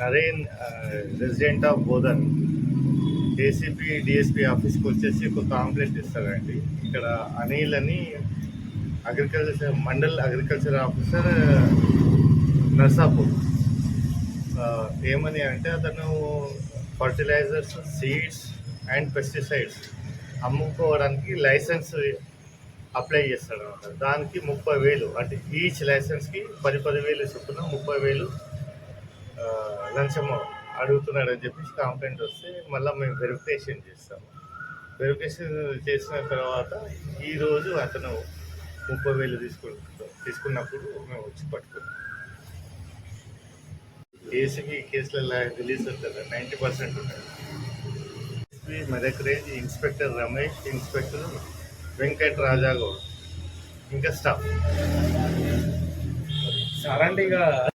Naren resident of Bodhan ACP DSP ఆఫీస్కి వచ్చేసి ఒక కాంప్లైంట్ ఇస్తారండి. ఇక్కడ అనిల్ అని మండల్ అగ్రికల్చర్ ఆఫీసర్ నర్సాపూర్. ఏమని అంటే అతను ఫర్టిలైజర్స్, సీడ్స్ అండ్ పెస్టిసైడ్స్ అమ్ముకోవడానికి లైసెన్స్ అప్లై చేస్తాడు అనమాట. దానికి 30,000 అంటే ఈచ్ లైసెన్స్కి 10,000 చొప్పున 30,000 లంచం అడుగుతున్నాడని చెప్పేసి కంప్లైంట్ వస్తే మళ్ళీ మేము వెరిఫికేషన్ చేస్తాము. వెరిఫికేషన్ చేసిన తర్వాత ఈరోజు అతను 30,000 తీసుకున్నప్పుడు మేము వచ్చి పట్టుకున్నాం. కేసుకి కేసులలో రిలీజ్ ఉంటుంది 90% ఉంటుంది. Medak range inspector Ramesh, inspector Venkat Raja Goud, ఇంకా స్టాఫ్. సార్ అంటే ఇక